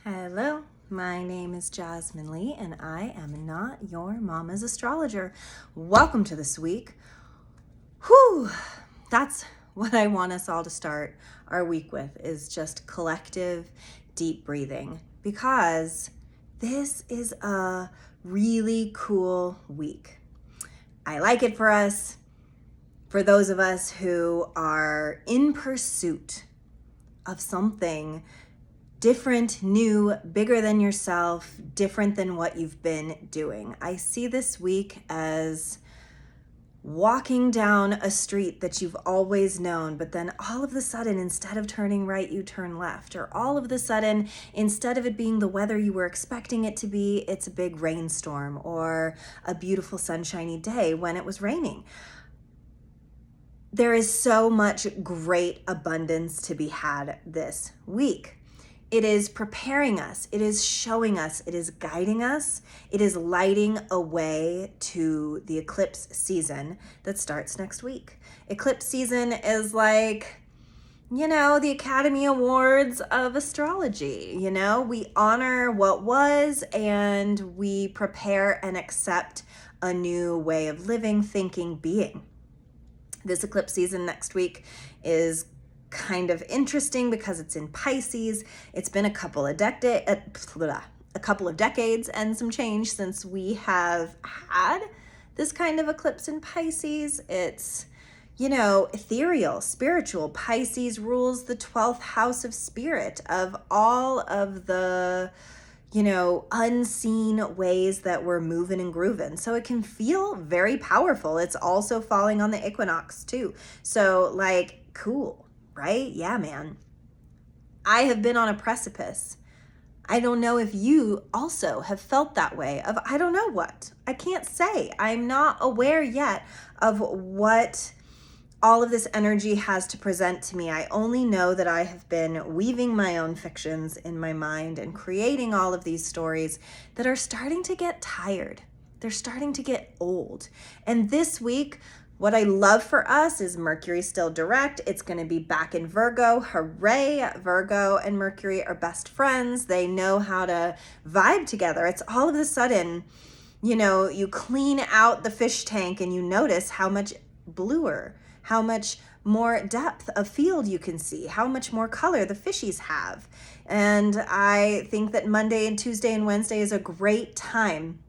Hello, my name is Jasmine Lee, and I am not your mama's astrologer. Welcome to this week. Whew, that's what I want us all to start our week with, is just collective deep breathing, because this is a really cool week. I like it for us, for those of us who are in pursuit of something different, new, bigger than yourself, different than what you've been doing. I see this week as walking down a street that you've always known, but then all of a sudden, instead of turning right, you turn left. Or all of a sudden, instead of it being the weather you were expecting it to be, it's a big rainstorm or a beautiful sunshiny day when it was raining. There is so much great abundance to be had this week. It is preparing us, it is showing us, it is guiding us, it is lighting a way to the eclipse season that starts next week. Eclipse season is like, the Academy Awards of astrology. We honor what was and we prepare and accept a new way of living, thinking, being. This eclipse season next week is kind of interesting because it's in Pisces. It's been a couple of decades and some change since we have had this kind of eclipse in Pisces. It's, ethereal, spiritual. Pisces rules the 12th house of spirit, of all of the unseen ways that we're moving and grooving. So it can feel very powerful. It's also falling on the equinox too. So cool. Right? Yeah, man. I have been on a precipice. I don't know if you also have felt that way of, I don't know what. I can't say. I'm not aware yet of what all of this energy has to present to me. I only know that I have been weaving my own fictions in my mind and creating all of these stories that are starting to get tired. They're starting to get old. And this week, what I love for us is Mercury still direct. It's going to be back in Virgo. Hooray! Virgo and Mercury are best friends. They know how to vibe together. It's all of a sudden, you clean out the fish tank and you notice how much bluer, how much more depth of field you can see, how much more color the fishies have. And I think that Monday and Tuesday and Wednesday is a great time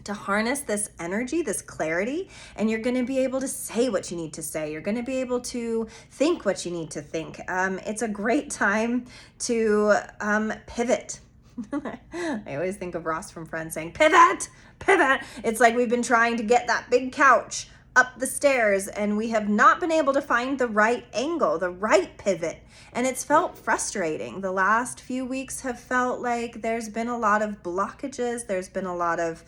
to harness this energy, this clarity, and you're going to be able to say what you need to say. You're going to be able to think what you need to think. It's a great time to pivot. I always think of Ross from Friends saying, pivot, pivot. It's like we've been trying to get that big couch up the stairs and we have not been able to find the right angle, the right pivot. And it's felt frustrating. The last few weeks have felt like there's been a lot of blockages. There's been a lot of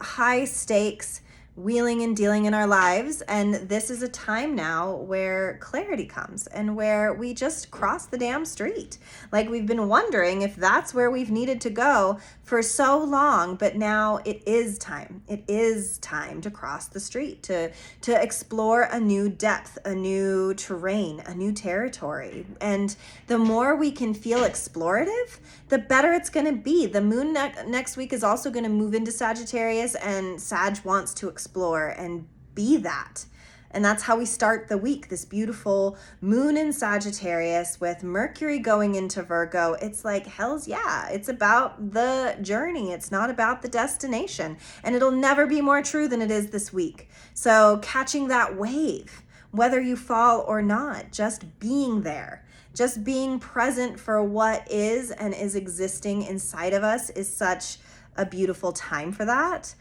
high stakes wheeling and dealing in our lives. And this is a time now where clarity comes and where we just cross the damn street. Like we've been wondering if that's where we've needed to go for so long, but now it is time. It is time to cross the street, to explore a new depth, a new terrain, a new territory. And the more we can feel explorative, the better it's going to be. The moon next week is also going to move into Sagittarius, and Sag wants to explore and be that. And that's how we start the week, this beautiful moon in Sagittarius with Mercury going into Virgo. It's like, hell's yeah, it's about the journey. It's not about the destination. And it'll never be more true than it is this week. So catching that wave, whether you fall or not, just being there, just being present for what is and is existing inside of us is such a beautiful time for that.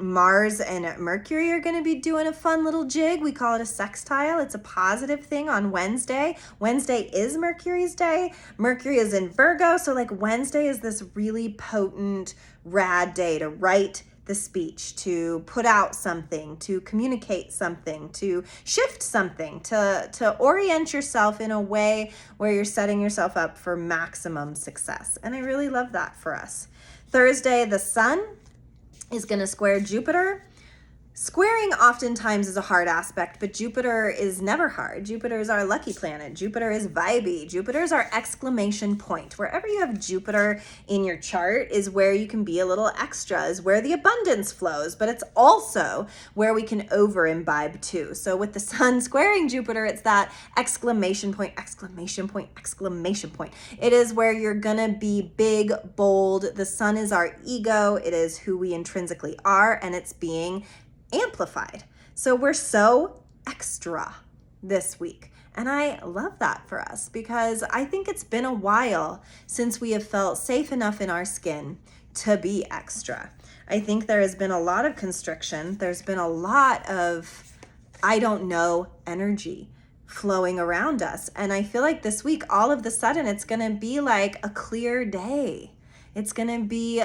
Mars and Mercury are going to be doing a fun little jig. We call it a sextile. It's a positive thing on Wednesday. Wednesday is Mercury's day. Mercury is in Virgo. So Wednesday is this really potent, rad day to write the speech, to put out something, to communicate something, to shift something, to orient yourself in a way where you're setting yourself up for maximum success. And I really love that for us. Thursday, the sun is going to square Jupiter. Squaring oftentimes is a hard aspect, but Jupiter is never hard. Jupiter is our lucky planet. Jupiter is vibey. Jupiter is our exclamation point. Wherever you have Jupiter in your chart is where you can be a little extra, is where the abundance flows, but it's also where we can over imbibe too. So with the sun squaring Jupiter, it's that exclamation point, exclamation point, exclamation point. It is where you're gonna be big, bold. The sun is our ego. It is who we intrinsically are, and it's being amplified. So we're so extra this week. And I love that for us because I think it's been a while since we have felt safe enough in our skin to be extra. I think there has been a lot of constriction. There's been a lot of, I don't know, energy flowing around us. And I feel like this week, all of the sudden, it's going to be like a clear day. It's going to be,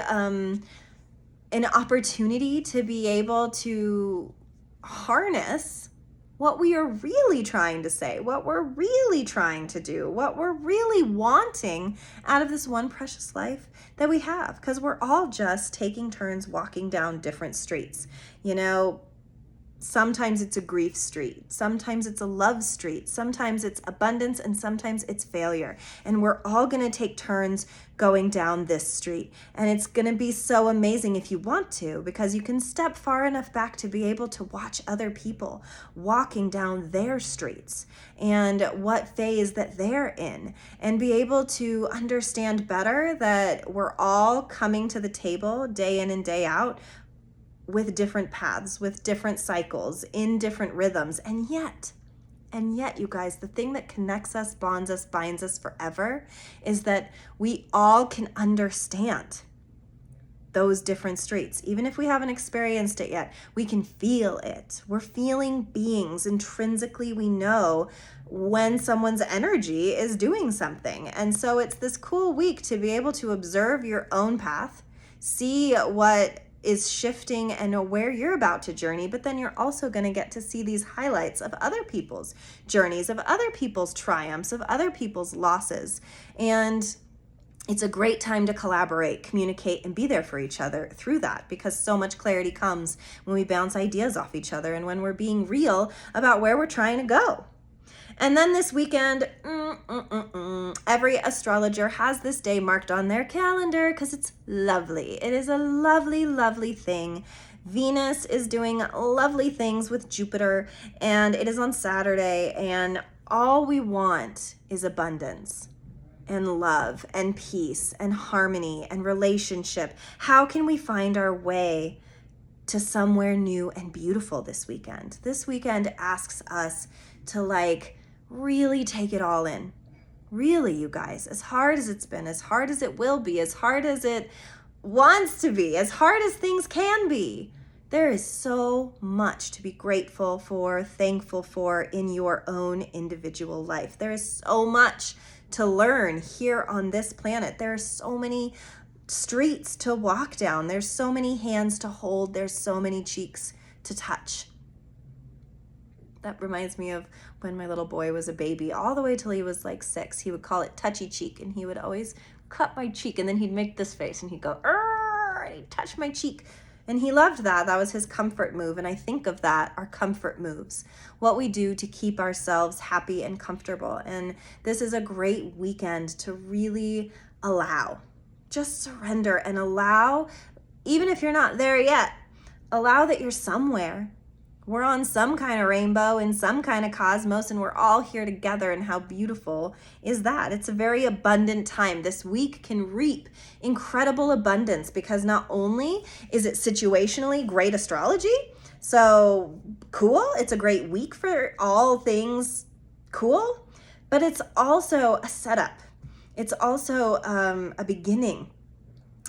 an opportunity to be able to harness what we are really trying to say, what we're really trying to do, what we're really wanting out of this one precious life that we have, because we're all just taking turns walking down different streets. You know, sometimes it's a grief street, sometimes it's a love street, sometimes it's abundance, and sometimes it's failure. And we're all going to take turns going down this street. And it's going to be so amazing if you want to, because you can step far enough back to be able to watch other people walking down their streets and what phase that they're in, and be able to understand better that we're all coming to the table day in and day out with different paths, with different cycles, in different rhythms. And yet, you guys, the thing that connects us, bonds us, binds us forever is that we all can understand those different streets. Even if we haven't experienced it yet, we can feel it. We're feeling beings. Intrinsically, we know when someone's energy is doing something. And so it's this cool week to be able to observe your own path, see what is shifting and where you're about to journey, but then you're also going to get to see these highlights of other people's journeys, of other people's triumphs, of other people's losses. And it's a great time to collaborate, communicate, and be there for each other through that, because so much clarity comes when we bounce ideas off each other and when we're being real about where we're trying to go. And then this weekend, every astrologer has this day marked on their calendar because it's lovely. It is a lovely, lovely thing. Venus is doing lovely things with Jupiter, and it is on Saturday, and all we want is abundance and love and peace and harmony and relationship. How can we find our way to somewhere new and beautiful this weekend? This weekend asks us to really take it all in. Really, you guys, as hard as it's been, as hard as it will be, as hard as it wants to be, as hard as things can be, there is so much to be grateful for, thankful for in your own individual life. There is so much to learn here on this planet. There are so many streets to walk down. There's so many hands to hold. There's so many cheeks to touch. That reminds me of when my little boy was a baby, all the way till he was 6. He would call it touchy cheek, and he would always cut my cheek, and then he'd make this face, and he'd go, "Arr!" and he'd touch my cheek. And he loved that. That was his comfort move. And I think of that, our comfort moves, what we do to keep ourselves happy and comfortable. And this is a great weekend to really allow, just surrender and allow, even if you're not there yet, allow that you're somewhere. We're on some kind of rainbow in some kind of cosmos, and we're all here together. And how beautiful is that? It's a very abundant time. This week can reap incredible abundance because not only is it situationally great astrology, so cool, it's a great week for all things cool, but it's also a setup. It's also a beginning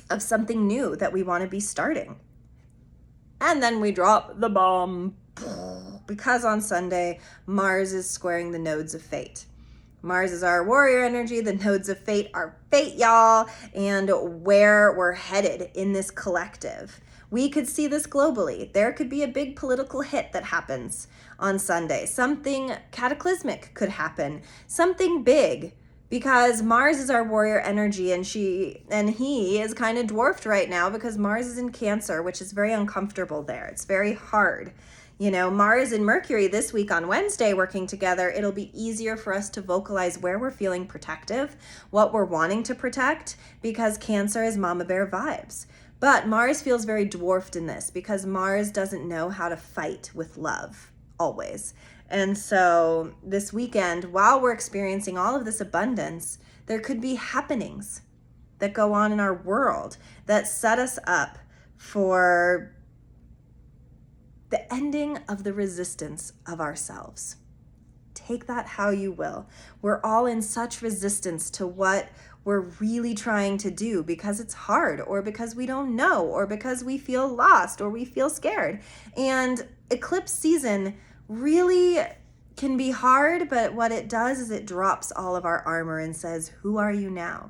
of something new that we want to be starting. And then we drop the bomb. Because on Sunday, Mars is squaring the nodes of fate. Mars is our warrior energy. The nodes of fate are fate, y'all, and where we're headed in this collective. We could see this globally. There could be a big political hit that happens on Sunday. Something cataclysmic could happen. Something big because Mars is our warrior energy, and he is kind of dwarfed right now because Mars is in Cancer, which is very uncomfortable there. It's very hard. You know, Mars and Mercury this week on Wednesday working together, it'll be easier for us to vocalize where we're feeling protective, what we're wanting to protect, because Cancer is mama bear vibes. But Mars feels very dwarfed in this because Mars doesn't know how to fight with love always. And so this weekend, while we're experiencing all of this abundance, there could be happenings that go on in our world that set us up for the ending of the resistance of ourselves. Take that how you will. We're all in such resistance to what we're really trying to do because it's hard, or because we don't know, or because we feel lost, or we feel scared. And eclipse season really can be hard, but what it does is it drops all of our armor and says, who are you now?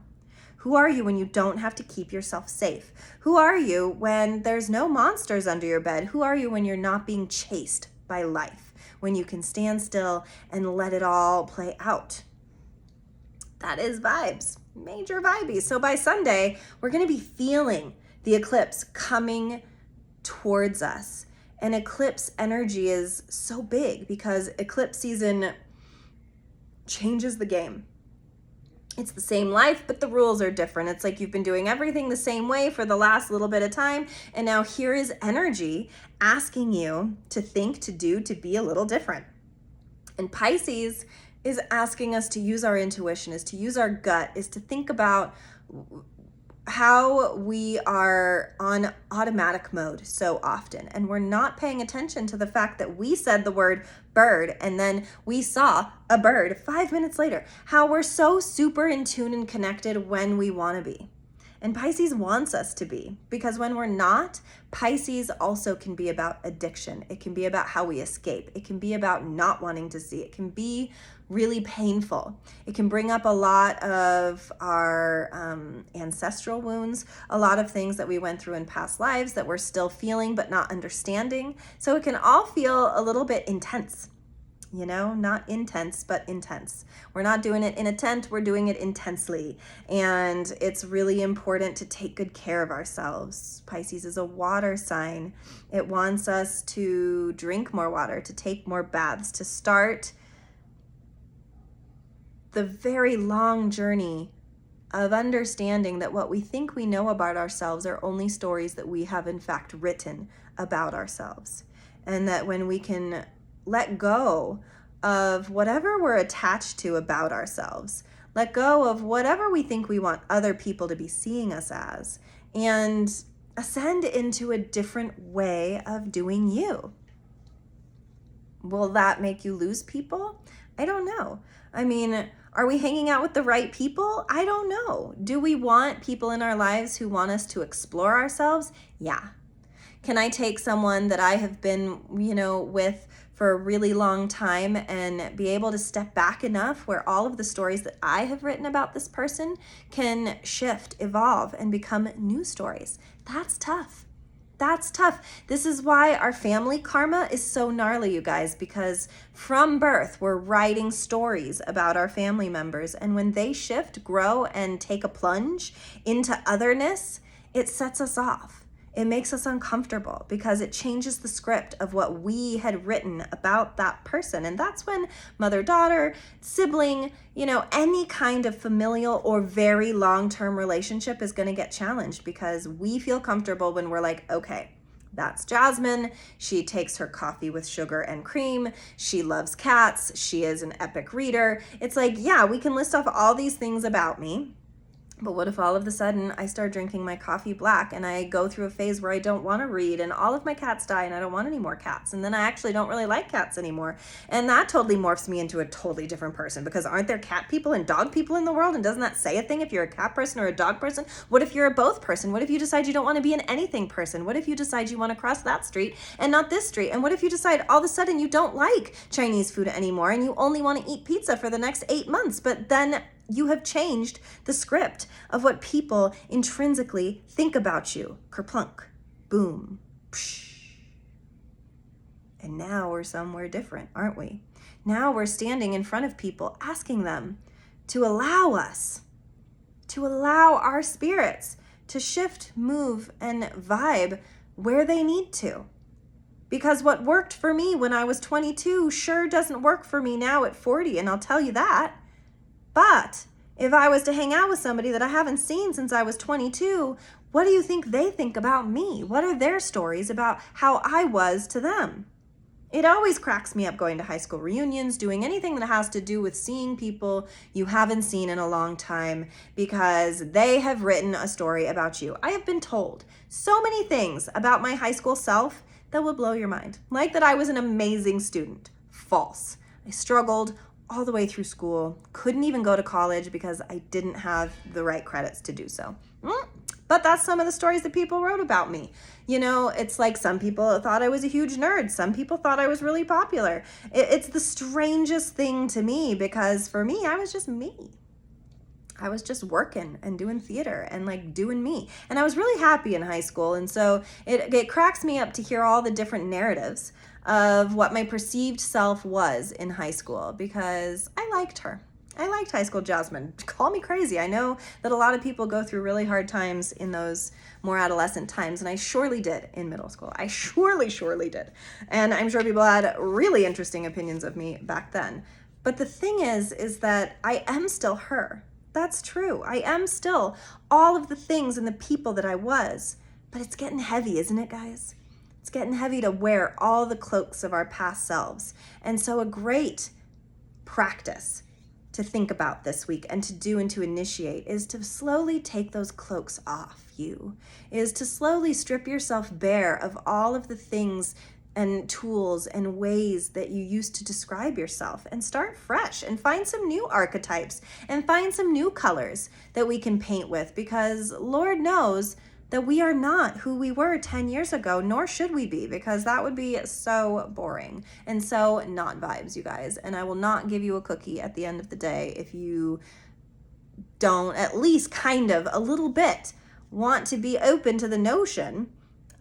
Who are you when you don't have to keep yourself safe? Who are you when there's no monsters under your bed? Who are you when you're not being chased by life? When you can stand still and let it all play out? That is vibes, major vibes. So by Sunday, we're going to be feeling the eclipse coming towards us. And eclipse energy is so big because eclipse season changes the game. It's the same life, but the rules are different. It's like you've been doing everything the same way for the last little bit of time, and now here is energy asking you to think, to do, to be a little different. And Pisces is asking us to use our intuition, is to use our gut, is to think about how we are on automatic mode so often, and we're not paying attention to the fact that we said the word bird and then we saw a bird 5 minutes later. How we're so super in tune and connected when we want to be. And Pisces wants us to be, because when we're not, Pisces also can be about addiction. It can be about how we escape. It can be about not wanting to see. It can be really painful. It can bring up a lot of our ancestral wounds, a lot of things that we went through in past lives that we're still feeling but not understanding. So it can all feel a little bit intense. You know, not intense, but intense. We're not doing it in a tent, we're doing it intensely. And it's really important to take good care of ourselves. Pisces is a water sign. It wants us to drink more water, to take more baths, to start the very long journey of understanding that what we think we know about ourselves are only stories that we have in fact written about ourselves. And that when we can let go of whatever we're attached to about ourselves, let go of whatever we think we want other people to be seeing us as, and ascend into a different way of doing you. Will that make you lose people? I don't know. I mean, are we hanging out with the right people? I don't know. Do we want people in our lives who want us to explore ourselves? Yeah. Can I take someone that I have been, with for a really long time and be able to step back enough where all of the stories that I have written about this person can shift, evolve, and become new stories? That's tough. That's tough. This is why our family karma is so gnarly, you guys, because from birth, we're writing stories about our family members. And when they shift, grow, and take a plunge into otherness, it sets us off. It makes us uncomfortable because it changes the script of what we had written about that person. And that's when mother-daughter, sibling, any kind of familial or very long-term relationship is going to get challenged, because we feel comfortable when we're like, okay, that's Jasmine. She takes her coffee with sugar and cream. She loves cats. She is an epic reader. It's like, yeah, we can list off all these things about me. But what if all of a sudden I start drinking my coffee black and I go through a phase where I don't want to read and all of my cats die and I don't want any more cats, and then I actually don't really like cats anymore, and that totally morphs me into a totally different person? Because aren't there cat people and dog people in the world, and doesn't that say a thing if you're a cat person or a dog person? What if you're a both person? What if you decide you don't want to be an anything person? What if you decide you want to cross that street and not this street? And what if you decide all of a sudden you don't like Chinese food anymore and you only want to eat pizza for the next 8 months, but then you have changed the script of what people intrinsically think about you? Kerplunk, boom, psh. And now we're somewhere different, aren't we? Now we're standing in front of people asking them, to allow us, to allow our spirits to shift, move, and vibe where they need to. Because what worked for me when I was 22 sure doesn't work for me now at 40, and I'll tell you that. But if I was to hang out with somebody that I haven't seen since I was 22, what do you think they think about me? What are their stories about how I was to them? It always cracks me up going to high school reunions, doing anything that has to do with seeing people you haven't seen in a long time because they have written a story about you. I have been told so many things about my high school self that will blow your mind. Like that I was an amazing student. False. I struggled all the way through school, couldn't even go to college because I didn't have the right credits to do so. But that's some of the stories that people wrote about me. You know, it's like some people thought I was a huge nerd. Some people thought I was really popular. It's the strangest thing to me because for me, I was just me. I was just working and doing theater and like doing me. And I was really happy in high school. And so it cracks me up to hear all the different narratives of what my perceived self was in high school because I liked her. I liked high school Jasmine. Call me crazy. I know that a lot of people go through really hard times in those more adolescent times, and I surely did in middle school. I surely did. And I'm sure people had really interesting opinions of me back then. But the thing is that I am still her. That's true. I am still all of the things and the people that I was. But it's getting heavy, isn't it, guys? It's getting heavy to wear all the cloaks of our past selves. And so a great practice to think about this week and to do and to initiate is to slowly take those cloaks off you, is to slowly strip yourself bare of all of the things and tools and ways that you used to describe yourself and start fresh and find some new archetypes and find some new colors that we can paint with because Lord knows that we are not who we were 10 years ago, nor should we be, because that would be so boring and so not vibes, you guys. And I will not give you a cookie at the end of the day if you don't at least kind of a little bit want to be open to the notion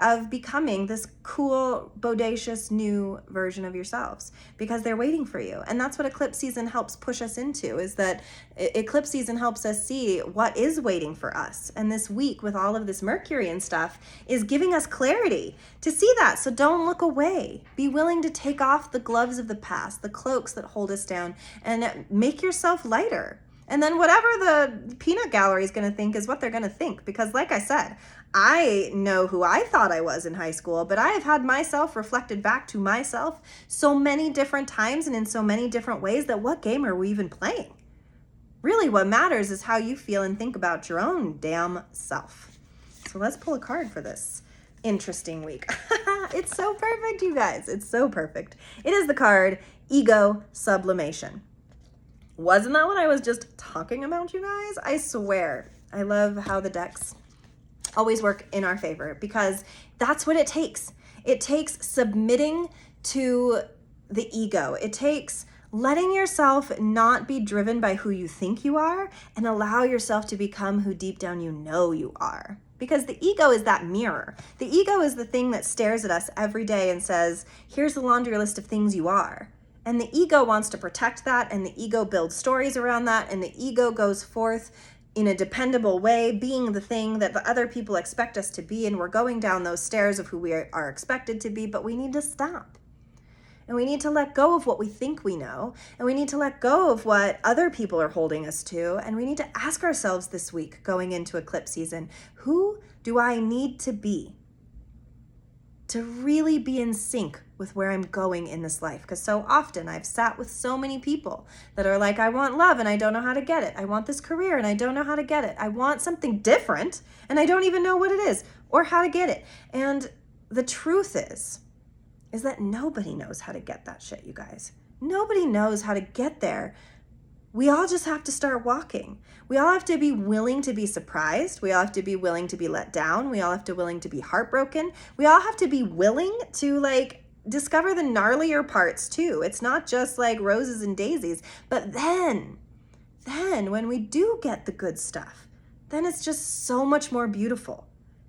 of becoming this cool, bodacious new version of yourselves because they're waiting for you. And that's what eclipse season helps push us into, is that eclipse season helps us see what is waiting for us. And this week with all of this Mercury and stuff is giving us clarity to see that. So don't look away. Be willing to take off the gloves of the past, the cloaks that hold us down, and make yourself lighter. And then whatever the peanut gallery is going to think is what they're going to think. Because like I said, I know who I thought I was in high school, but I have had myself reflected back to myself so many different times and in so many different ways that what game are we even playing? Really, what matters is how you feel and think about your own damn self. So let's pull a card for this interesting week. It's so perfect, you guys. It's so perfect. It is the card Ego Sublimation. Wasn't that what I was just talking about, you guys? I swear. I love how the decks always work in our favor because that's what it takes. It takes submitting to the ego. It takes letting yourself not be driven by who you think you are and allow yourself to become who deep down you know you are. Because the ego is that mirror. The ego is the thing that stares at us every day and says, here's the laundry list of things you are. And the ego wants to protect that, and the ego builds stories around that, and the ego goes forth in a dependable way, being the thing that the other people expect us to be, and we're going down those stairs of who we are expected to be, but we need to stop. And we need to let go of what we think we know, and we need to let go of what other people are holding us to, and we need to ask ourselves this week, going into eclipse season, who do I need to be to really be in sync with where I'm going in this life? Because so often I've sat with so many people that are like, I want love and I don't know how to get it. I want this career and I don't know how to get it. I want something different and I don't even know what it is or how to get it. And the truth is that nobody knows how to get that shit, you guys. Nobody knows how to get there. We all just have to start walking. We all have to be willing to be surprised. We all have to be willing to be let down. We all have to be willing to be heartbroken. We all have to be willing to discover the gnarlier parts too. It's not just like roses and daisies. But then when we do get the good stuff, then it's just so much more beautiful.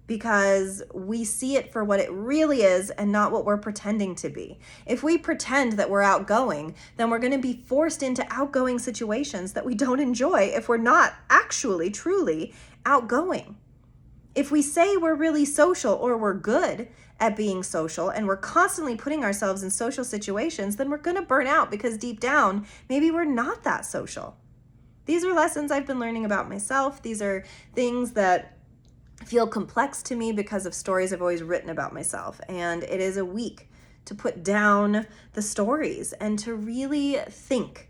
because we see it for what it really is and not what we're pretending to be. If we pretend that we're outgoing, then we're going to be forced into outgoing situations that we don't enjoy if we're not actually, truly outgoing. If we say we're really social or we're good at being social and we're constantly putting ourselves in social situations, then we're going to burn out because deep down, maybe we're not that social. These are lessons I've been learning about myself. These are things that feel complex to me because of stories I've always written about myself. And it is a week to put down the stories and to really think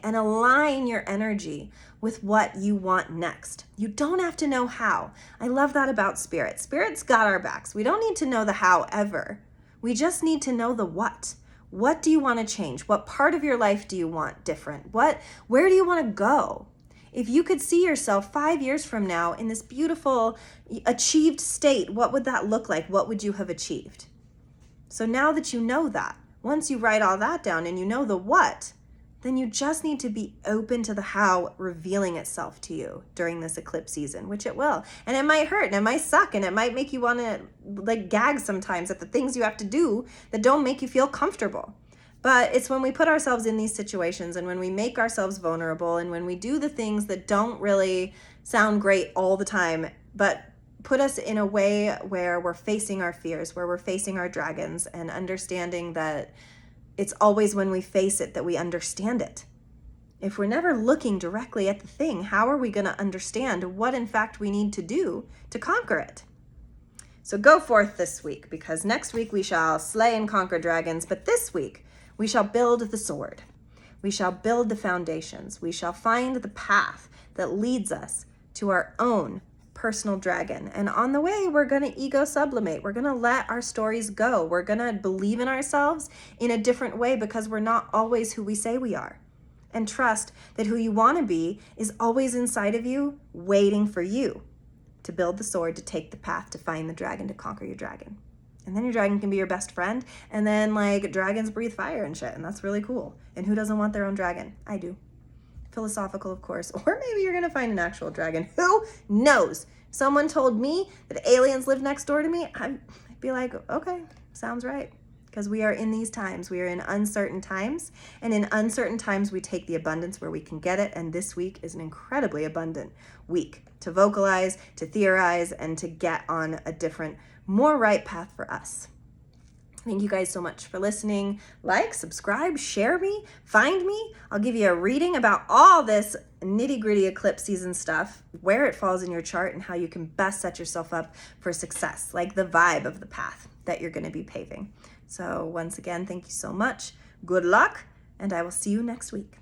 and align your energy with what you want next. You don't have to know how. I love that about Spirit. Spirit's got our backs. We don't need to know the how ever. We just need to know the what. What do you want to change? What part of your life do you want different? Where do you want to go? If you could see yourself 5 years from now in this beautiful, achieved state, what would that look like? What would you have achieved? So now that you know that, once you write all that down and you know the what, then you just need to be open to the how revealing itself to you during this eclipse season, which it will. And it might hurt and it might suck and it might make you want to gag sometimes at the things you have to do that don't make you feel comfortable. But it's when we put ourselves in these situations and when we make ourselves vulnerable and when we do the things that don't really sound great all the time, but put us in a way where we're facing our fears, where we're facing our dragons and understanding that it's always when we face it that we understand it. If we're never looking directly at the thing, how are we going to understand what in fact we need to do to conquer it? So go forth this week, because next week we shall slay and conquer dragons, but this week we shall build the sword. We shall build the foundations. We shall find the path that leads us to our own personal dragon. And on the way, we're going to ego sublimate. We're going to let our stories go. We're going to believe in ourselves in a different way because we're not always who we say we are. And trust that who you want to be is always inside of you, waiting for you to build the sword, to take the path, to find the dragon, to conquer your dragon. And then your dragon can be your best friend. And then dragons breathe fire and shit. And that's really cool. And who doesn't want their own dragon? I do. Philosophical, of course. Or maybe you're going to find an actual dragon. Who knows? If someone told me that aliens live next door to me, I'd be like, okay, sounds right. Because we are in these times. We are in uncertain times. And in uncertain times, we take the abundance where we can get it. And this week is an incredibly abundant week to vocalize, to theorize, and to get on a different, more right path for us. Thank you guys so much for listening. Like, subscribe, share me, find me. I'll give you a reading about all this nitty-gritty eclipse season stuff, where it falls in your chart, and how you can best set yourself up for success, like the vibe of the path that you're going to be paving. So once again, thank you so much. Good luck, and I will see you next week.